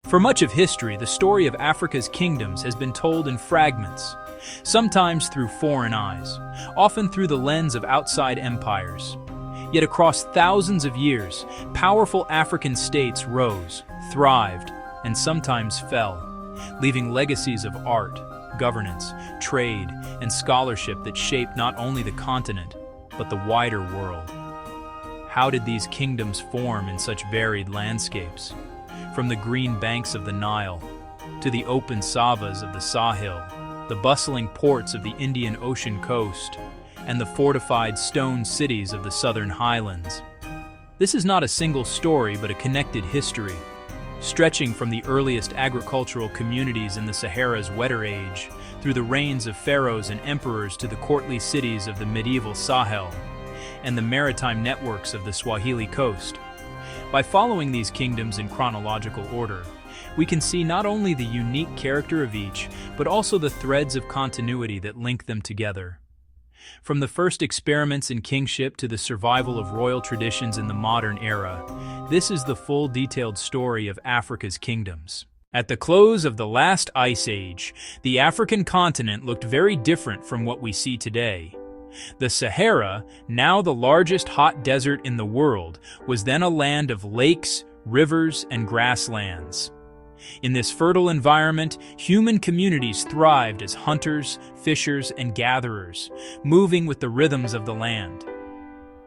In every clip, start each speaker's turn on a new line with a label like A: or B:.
A: For much of history, the story of Africa's kingdoms has been told in fragments, sometimes through foreign eyes, often through the lens of outside empires. Yet across thousands of years, powerful African states rose, thrived, and sometimes fell, leaving legacies of art, governance, trade, and scholarship that shaped not only the continent, but the wider world. How did these kingdoms form in such varied landscapes? From the green banks of the Nile, to the open savas of the Sahel, the bustling ports of the Indian Ocean coast, and the fortified stone cities of the southern highlands. This is not a single story, but a connected history, stretching from the earliest agricultural communities in the Sahara's wetter age, through the reigns of pharaohs and emperors to the courtly cities of the medieval Sahel, and the maritime networks of the Swahili coast. By following these kingdoms in chronological order, we can see not only the unique character of each, but also the threads of continuity that link them together. From the first experiments in kingship to the survival of royal traditions in the modern era, this is the full detailed story of Africa's kingdoms. At the close of the last ice age, the African continent looked very different from what we see today. The Sahara, now the largest hot desert in the world, was then a land of lakes, rivers, and grasslands. In this fertile environment, human communities thrived as hunters, fishers, and gatherers, moving with the rhythms of the land.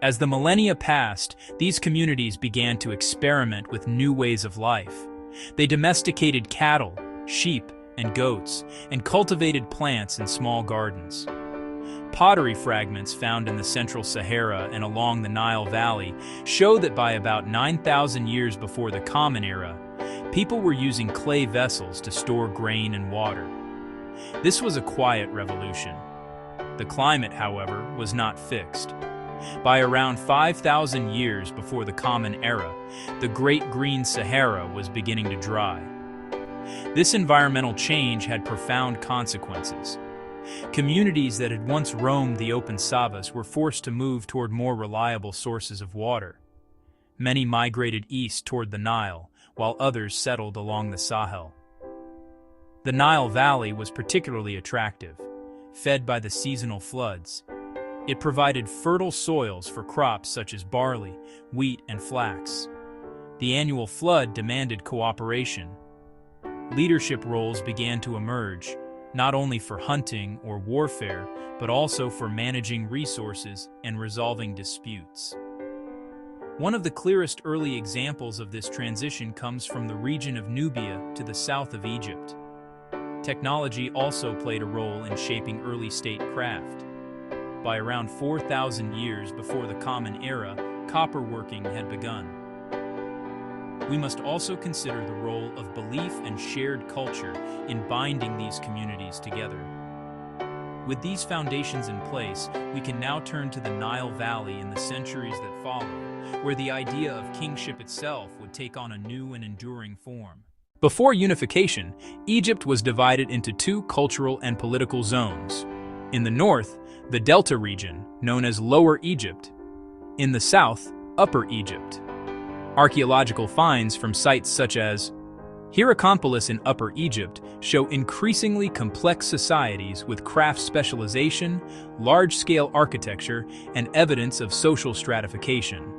A: As the millennia passed, these communities began to experiment with new ways of life. They domesticated cattle, sheep, and goats, and cultivated plants in small gardens. Pottery fragments found in the central Sahara and along the Nile Valley show that by about 9,000 years before the Common Era, people were using clay vessels to store grain and water. This was a quiet revolution. The climate, however, was not fixed. By around 5,000 years before the Common Era, the Great Green Sahara was beginning to dry. This environmental change had profound consequences. Communities that had once roamed the open savas were forced to move toward more reliable sources of water. Many migrated east toward the Nile, while others settled along the Sahel. The Nile Valley was particularly attractive, fed by the seasonal floods. It provided fertile soils for crops such as barley, wheat, and flax. The annual flood demanded cooperation. Leadership roles began to emerge, not only for hunting or warfare, but also for managing resources and resolving disputes. One of the clearest early examples of this transition comes from the region of Nubia to the south of Egypt. Technology also played a role in shaping early state craft. By around 4,000 years before the Common Era, copperworking had begun. We must also consider the role of belief and shared culture in binding these communities together. With these foundations in place, we can now turn to the Nile Valley in the centuries that follow, where the idea of kingship itself would take on a new and enduring form. Before unification, Egypt was divided into two cultural and political zones. In the north, the Delta region, known as Lower Egypt. In the south, Upper Egypt. Archaeological finds from sites such as Hierakonpolis in Upper Egypt show increasingly complex societies with craft specialization, large-scale architecture, and evidence of social stratification.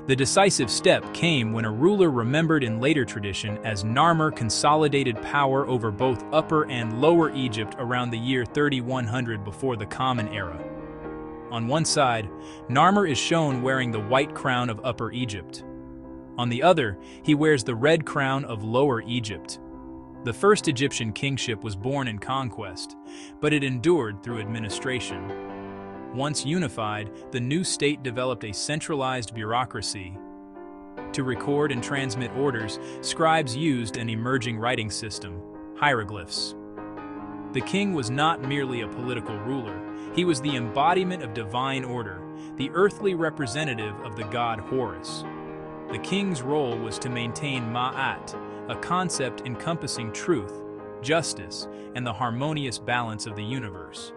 A: The decisive step came when a ruler remembered in later tradition as Narmer consolidated power over both Upper and Lower Egypt around the year 3100 before the Common Era. On one side, Narmer is shown wearing the white crown of Upper Egypt. On the other, he wears the red crown of Lower Egypt. The first Egyptian kingship was born in conquest, but it endured through administration. Once unified, the new state developed a centralized bureaucracy. To record and transmit orders, scribes used an emerging writing system, hieroglyphs. The king was not merely a political ruler, he was the embodiment of divine order, the earthly representative of the god Horus. The king's role was to maintain Ma'at, a concept encompassing truth, justice, and the harmonious balance of the universe.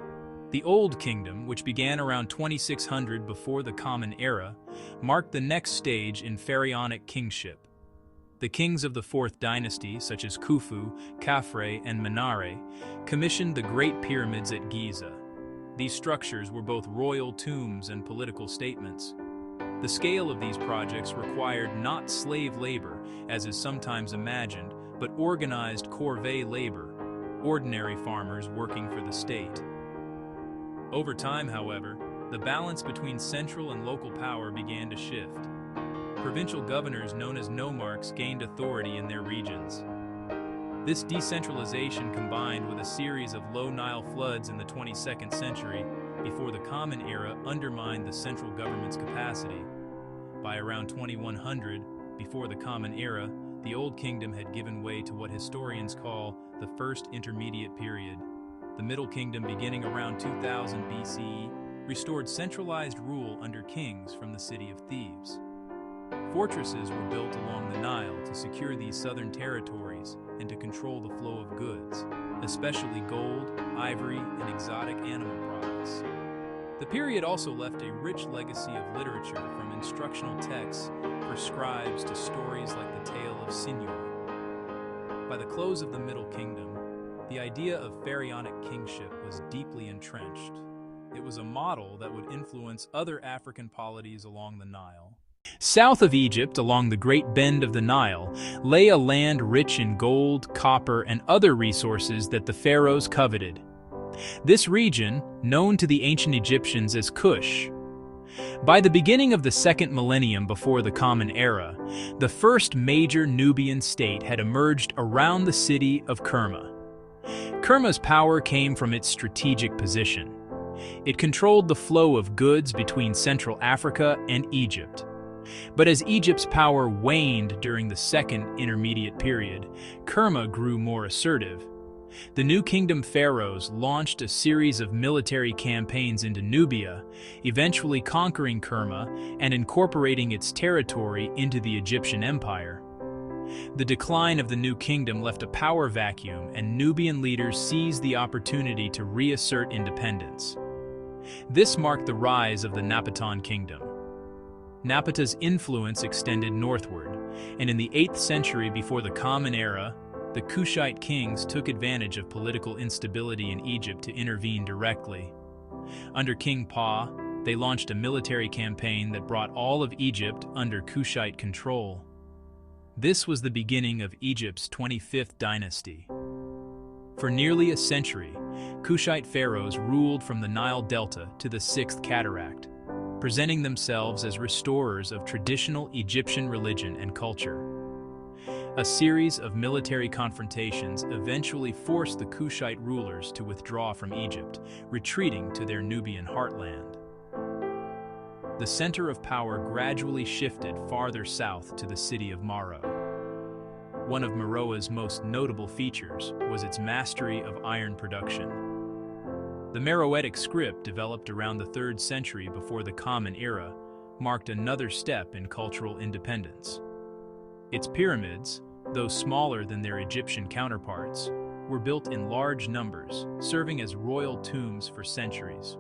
A: The Old Kingdom, which began around 2600 before the Common Era, marked the next stage in pharaonic kingship. The kings of the Fourth Dynasty, such as Khufu, Khafre, and Menare, commissioned the Great Pyramids at Giza. These structures were both royal tombs and political statements. The scale of these projects required not slave labor, as is sometimes imagined, but organized corvée labor, ordinary farmers working for the state. Over time, however, the balance between central and local power began to shift. Provincial governors known as nomarchs gained authority in their regions. This decentralization combined with a series of low Nile floods in the 22nd century before the Common Era undermined the central government's capacity. By around 2100, before the Common Era, the Old Kingdom had given way to what historians call the First Intermediate Period. The Middle Kingdom, beginning around 2000 BCE, restored centralized rule under kings from the city of Thebes. Fortresses were built along the Nile to secure these southern territories and to control the flow of goods, especially gold, ivory, and exotic animal products. The period also left a rich legacy of literature, from instructional texts for scribes to stories like the tale of Sinur. By the close of the Middle Kingdom, the idea of pharaonic kingship was deeply entrenched. It was a model that would influence other African polities along the Nile. South of Egypt, along the Great Bend of the Nile, lay a land rich in gold, copper, and other resources that the pharaohs coveted. This region, known to the ancient Egyptians as Kush. By the beginning of the second millennium before the Common Era, the first major Nubian state had emerged around the city of Kerma. Kerma's power came from its strategic position. It controlled the flow of goods between Central Africa and Egypt. But as Egypt's power waned during the Second Intermediate Period, Kerma grew more assertive. The New Kingdom pharaohs launched a series of military campaigns into Nubia, eventually conquering Kerma and incorporating its territory into the Egyptian Empire. The decline of the New Kingdom left a power vacuum, and Nubian leaders seized the opportunity to reassert independence. This marked the rise of the Napatan Kingdom. Napata's influence extended northward, and in the 8th century before the Common Era, the Kushite kings took advantage of political instability in Egypt to intervene directly. Under King Pa, they launched a military campaign that brought all of Egypt under Kushite control. This was the beginning of Egypt's 25th dynasty. For nearly a century, Kushite pharaohs ruled from the Nile Delta to the Sixth Cataract, presenting themselves as restorers of traditional Egyptian religion and culture. A series of military confrontations eventually forced the Kushite rulers to withdraw from Egypt, retreating to their Nubian heartland. The center of power gradually shifted farther south to the city of Meroe. One of Meroe's most notable features was its mastery of iron production. The Meroitic script, developed around the 3rd century before the Common Era, marked another step in cultural independence. Its pyramids, though smaller than their Egyptian counterparts, were built in large numbers, serving as royal tombs for centuries.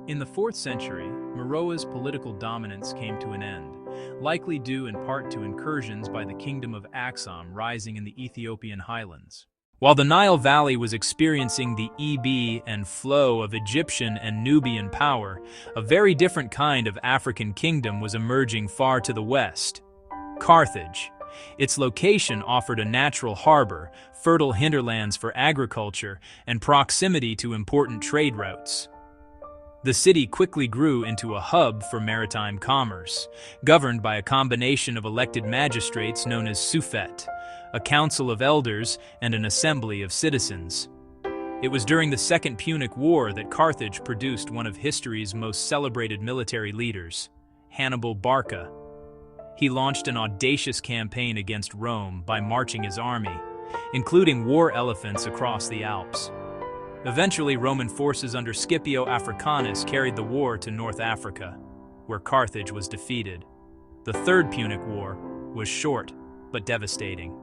A: In the 4th century, Meroe's political dominance came to an end, likely due in part to incursions by the Kingdom of Axum rising in the Ethiopian highlands. While the Nile Valley was experiencing the ebb and flow of Egyptian and Nubian power, a very different kind of African kingdom was emerging far to the west. Carthage. Its location offered a natural harbor, fertile hinterlands for agriculture, and proximity to important trade routes. The city quickly grew into a hub for maritime commerce, governed by a combination of elected magistrates known as Sufet, a council of elders, and an assembly of citizens. It was during the Second Punic War that Carthage produced one of history's most celebrated military leaders, Hannibal Barca. He launched an audacious campaign against Rome by marching his army, including war elephants, across the Alps. Eventually, Roman forces under Scipio Africanus carried the war to North Africa, where Carthage was defeated. The Third Punic War was short but devastating.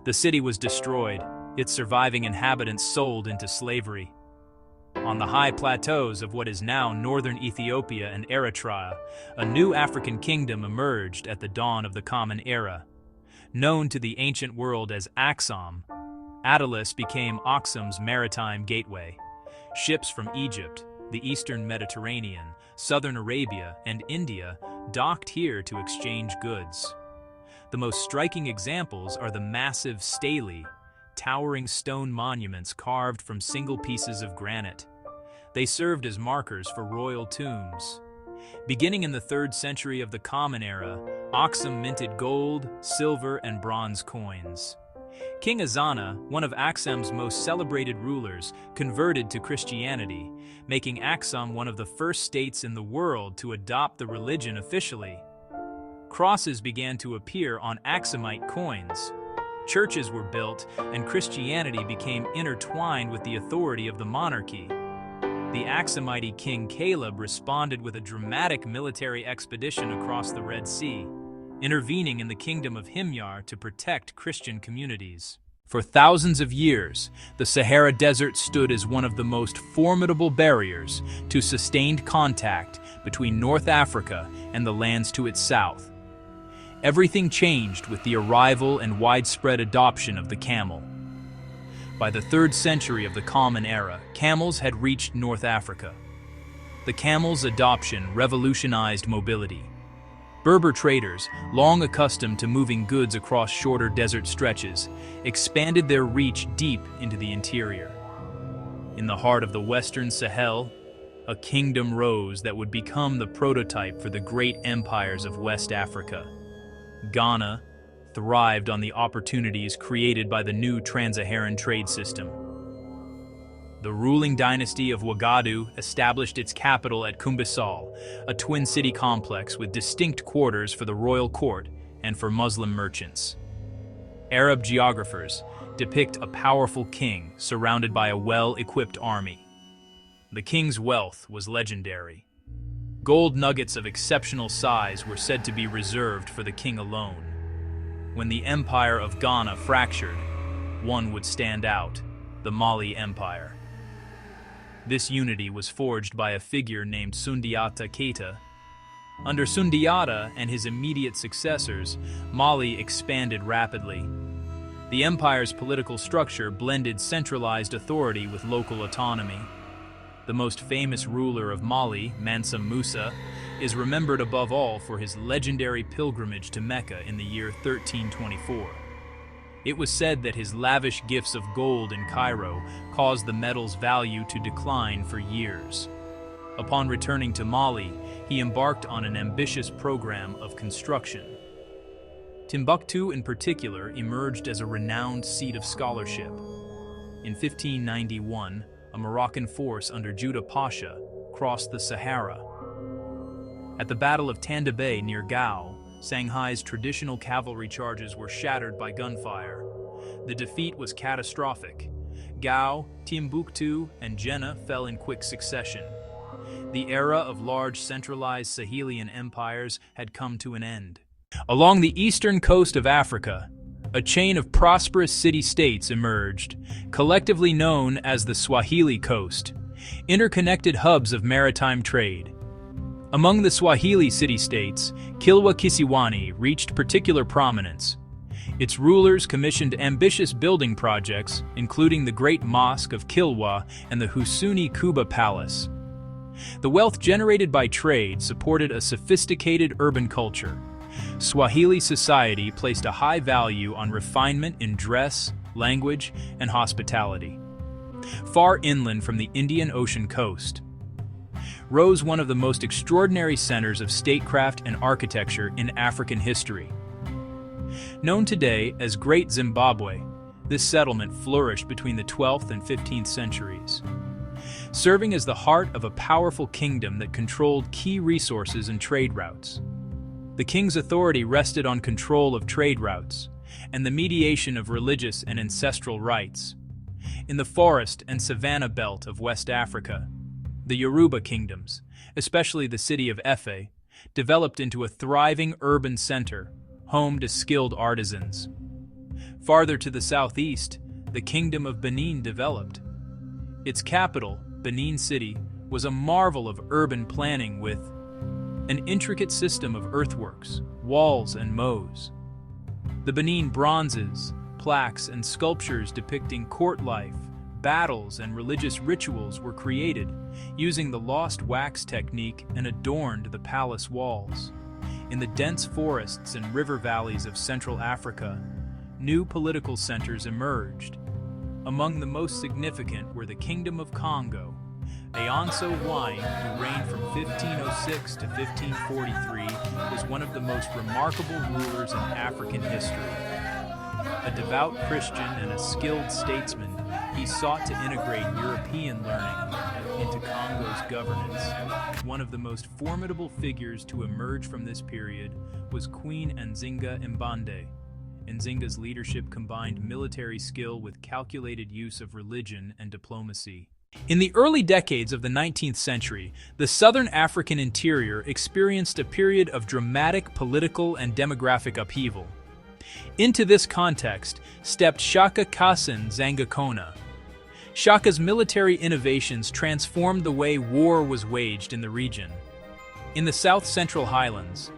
A: The city was destroyed, its surviving inhabitants sold into slavery. On the high plateaus of what is now northern Ethiopia and Eritrea, a new African kingdom emerged at the dawn of the Common Era. Known to the ancient world as Axum, Attalus became Aksum's maritime gateway. Ships from Egypt, the eastern Mediterranean, southern Arabia, and India docked here to exchange goods. The most striking examples are the massive stelae, towering stone monuments carved from single pieces of granite. They served as markers for royal tombs. Beginning in the 3rd century of the Common Era, Aksum minted gold, silver, and bronze coins. King Ezana, one of Aksum's most celebrated rulers, converted to Christianity, making Aksum one of the first states in the world to adopt the religion officially. Crosses began to appear on Aksumite coins. Churches were built, and Christianity became intertwined with the authority of the monarchy. The Aksumite king Caleb responded with a dramatic military expedition across the Red Sea, intervening in the kingdom of Himyar to protect Christian communities. For thousands of years, the Sahara Desert stood as one of the most formidable barriers to sustained contact between North Africa and the lands to its south. Everything changed with the arrival and widespread adoption of the camel. By the 3rd century of the Common Era, camels had reached North Africa. The camel's adoption revolutionized mobility. Berber traders, long accustomed to moving goods across shorter desert stretches, expanded their reach deep into the interior. In the heart of the Western Sahel, a kingdom rose that would become the prototype for the great empires of West Africa. Ghana thrived on the opportunities created by the new trans-Saharan trade system. The ruling dynasty of Ouagadougou established its capital at Kumbisal, a twin-city complex with distinct quarters for the royal court and for Muslim merchants. Arab geographers depict a powerful king surrounded by a well-equipped army. The king's wealth was legendary. Gold nuggets of exceptional size were said to be reserved for the king alone. When the Empire of Ghana fractured, one would stand out: the Mali Empire. This unity was forged by a figure named Sundiata Keita. Under Sundiata and his immediate successors, Mali expanded rapidly. The empire's political structure blended centralized authority with local autonomy. The most famous ruler of Mali, Mansa Musa, is remembered above all for his legendary pilgrimage to Mecca in the year 1324. It was said that his lavish gifts of gold in Cairo caused the metal's value to decline for years. Upon returning to Mali, he embarked on an ambitious program of construction. Timbuktu, in particular, emerged as a renowned seat of scholarship. In 1591, a Moroccan force under Judah Pasha crossed the Sahara. At the Battle of Tandabé near Gao, Shanghai's traditional cavalry charges were shattered by gunfire. The defeat was catastrophic. Gao, Timbuktu, and Jenne fell in quick succession. The era of large centralized Sahelian empires had come to an end. Along the eastern coast of Africa, a chain of prosperous city-states emerged, collectively known as the Swahili Coast, interconnected hubs of maritime trade. Among the Swahili city-states, Kilwa Kisiwani reached particular prominence. Its rulers commissioned ambitious building projects, including the Great Mosque of Kilwa and the Husuni Kuba Palace. The wealth generated by trade supported a sophisticated urban culture. Swahili society placed a high value on refinement in dress, language, and hospitality. Far inland from the Indian Ocean coast rose one of the most extraordinary centers of statecraft and architecture in African history. Known today as Great Zimbabwe, this settlement flourished between the 12th and 15th centuries, serving as the heart of a powerful kingdom that controlled key resources and trade routes. The king's authority rested on control of trade routes and the mediation of religious and ancestral rites. In the forest and savanna belt of West Africa, the Yoruba kingdoms, especially the city of Efe, developed into a thriving urban center, home to skilled artisans. Farther to the southeast, the kingdom of Benin developed. Its capital, Benin City, was a marvel of urban planning with an intricate system of earthworks, walls, and moats. The Benin bronzes, plaques, and sculptures depicting court life, battles, and religious rituals were created, using the lost wax technique, and adorned the palace walls. In the dense forests and river valleys of Central Africa, new political centers emerged. Among the most significant were the Kingdom of Congo. Aonso Wine, who reigned from 1506 to 1543, was one of the most remarkable rulers in African history. A devout Christian and a skilled statesman, he sought to integrate European learning into Congo's governance. One of the most formidable figures to emerge from this period was Queen Nzinga Mbande. Nzinga's leadership combined military skill with calculated use of religion and diplomacy. In the early decades of the 19th century, the southern African interior experienced a period of dramatic political and demographic upheaval. Into this context stepped Shaka Kassin Zangakona. Shaka's military innovations transformed the way war was waged in the region. In the south-central highlands,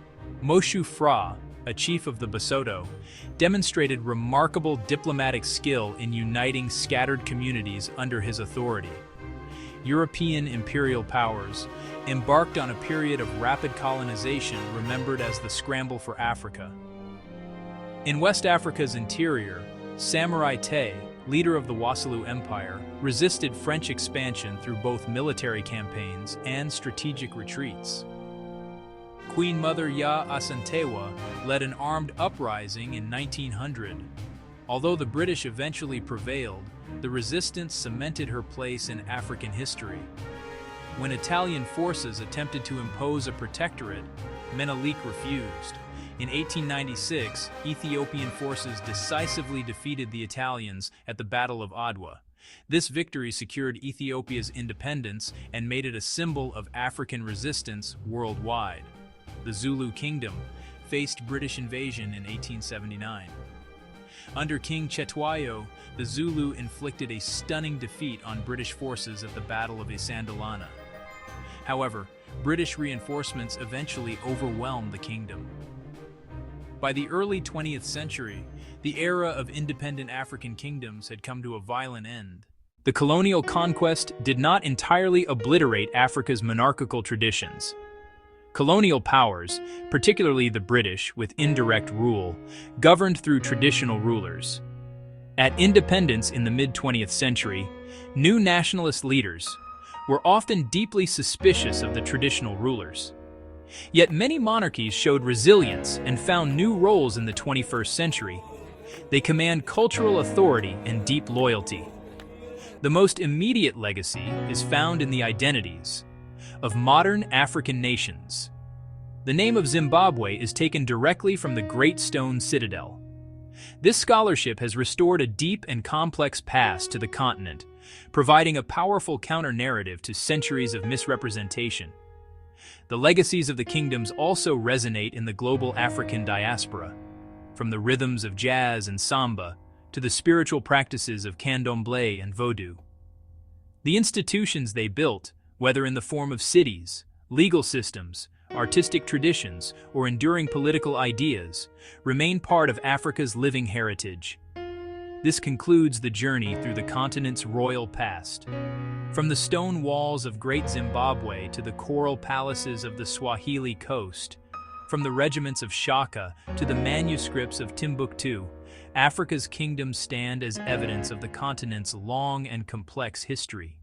A: Moshu Fra, a chief of the Basoto, demonstrated remarkable diplomatic skill in uniting scattered communities under his authority. European imperial powers embarked on a period of rapid colonization remembered as the Scramble for Africa. In West Africa's interior, Samurai Te, leader of the Wassoulou Empire, resisted French expansion through both military campaigns and strategic retreats. Queen Mother Ya Asantewa led an armed uprising in 1900. Although the British eventually prevailed, the resistance cemented her place in African history. When Italian forces attempted to impose a protectorate, Menelik refused. In 1896, Ethiopian forces decisively defeated the Italians at the Battle of Adwa. This victory secured Ethiopia's independence and made it a symbol of African resistance worldwide. The Zulu Kingdom faced British invasion in 1879. Under King Cetwayo, the Zulu inflicted a stunning defeat on British forces at the Battle of Isandlwana. However, British reinforcements eventually overwhelmed the kingdom. By the early 20th century, the era of independent African kingdoms had come to a violent end. The colonial conquest did not entirely obliterate Africa's monarchical traditions. Colonial powers, particularly the British with indirect rule, governed through traditional rulers. At independence in the mid-20th century, new nationalist leaders were often deeply suspicious of the traditional rulers. Yet many monarchies showed resilience and found new roles in the 21st century. They command cultural authority and deep loyalty. The most immediate legacy is found in the identities of modern African nations. The name of Zimbabwe is taken directly from the Great Stone Citadel. This scholarship has restored a deep and complex past to the continent, providing a powerful counter-narrative to centuries of misrepresentation. The legacies of the kingdoms also resonate in the global African diaspora, from the rhythms of jazz and samba to the spiritual practices of candomblé and vodou. The institutions they built, whether in the form of cities, legal systems, artistic traditions, or enduring political ideas, remain part of Africa's living heritage. This concludes the journey through the continent's royal past. From the stone walls of Great Zimbabwe to the coral palaces of the Swahili coast, from the regiments of Shaka to the manuscripts of Timbuktu, Africa's kingdoms stand as evidence of the continent's long and complex history.